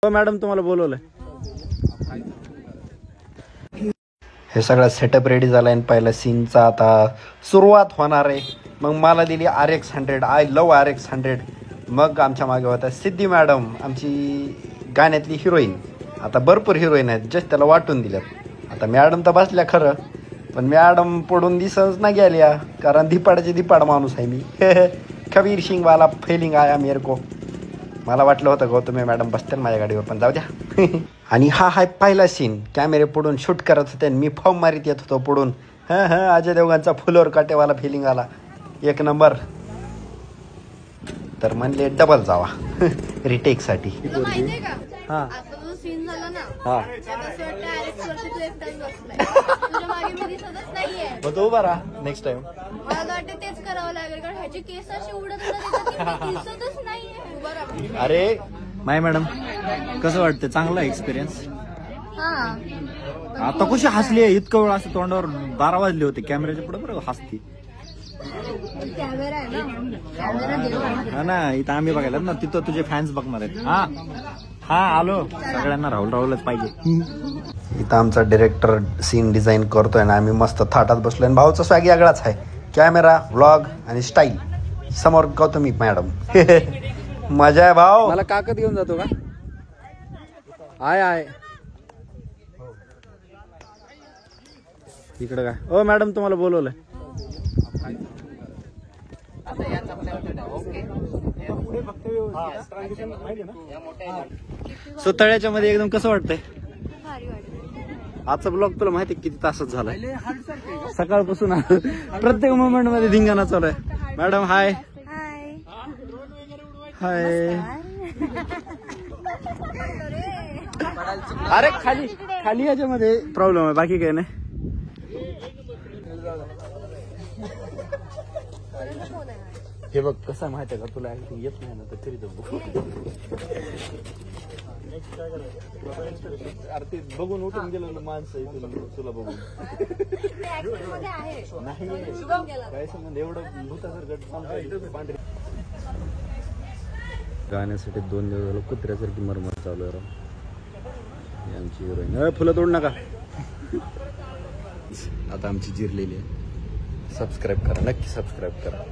हो मॅडम तुम्हाला बोलवलंय. हे सगळं सेटअप रेडी झालाय आणि पहिला सीनचा आता सुरुवात होणार आहे. मग मला दिली RX-100. I love RX-100. मग आमच्या मागे होता सिद्धी मॅडम, आमची गाण्यातली हिरोईन. आता भरपूर हिरोईन आहेत, जस्ट त्याला वाटून दिल्यात. आता मॅडम तर बसल्या खरं, पण मॅडम पडून दिसच ना गेल्या, कारण धिपाडाचे धिपाड माणूस आहे मी. कबीर सिंगवाला फेलिंग आया मेरे को. मला वाटलं होतं गौतमी मॅडम बसतील माझ्या गाडीवर, पण जाऊ द्या. आणि हा हाय पहिला सीन. कॅमेरे पुढून शूट करत होते आणि मी फॉर्म मारित येत होतो पुढून. अजय देवगणचा फुलवर काटेवाला फिलिंग आला, एक नंबर. तर म्हणले डबल जावा रिटेकसाठी. हां सीन झाला ना, हां तो उभा राहा नेक्स्ट टाइम. मला वाटतं तेच करावं लागेल, कारण ह्याची केस अशी उडत दिसतच नाहीये. अरे माय मॅडम कसं वाटतं? चांगला एक्सपिरियन्स. आता कशी हसली आहे, इतकं वेळ असं तोंडावर 12 वाजले होते कॅमेऱ्याच्या पुढे, बरं हसती. कॅमेरा आहे ना, कॅमेरा हा ना, इथं आम्ही बघायला ना, तिथं तुझे फॅन्स बघणार आहेत. हा हा आलो, सगळ्यांना राहुलच पाहिजे. इथं आमचा डिरेक्टर सीन डिझाईन करतोय ना, आम्ही मस्त थाटात बसलोय आणि भाऊचा स्वॅग वेगळाच आहे. कॅमेरा, व्लॉग आणि स्टाईल. समोर गौतमी मॅडम. मजा आहे भाऊ. मला काकत घेऊन जातो का? आहे इकडे काय? ओ मॅडम तुम्हाला बोलवलंय. सो तळ्याच्या मध्ये एकदम कसं वाटतंय? आजचा ब्लॉग तुला माहिती किती तासात झालाय? सकाळपासून प्रत्येक मोमेंट मध्ये धिंगाणा चालू आहे. Madam hi. हाय. अरे खाली याच्यामध्ये प्रॉब्लेम आहे, बाकी काय नाही. हे बघ कसं आहे माहिती आहे का तुला, ऍक्टिंग येत नाही ना तर तरी अरे ते बघून उठून गेलं ना माणसं इथून तुला बघून. नाही काय संबंध, एवढं भूतासारखं पांढरी. गाण्यासाठी 2 दिवस झालं कुत्र्यासारखी मरमर चालू आहे. आमची हिरोईन. फुलं तोड नका. आता आमची जिरलेली आहे. सबस्क्राईब करा, नक्की सबस्क्राईब करा.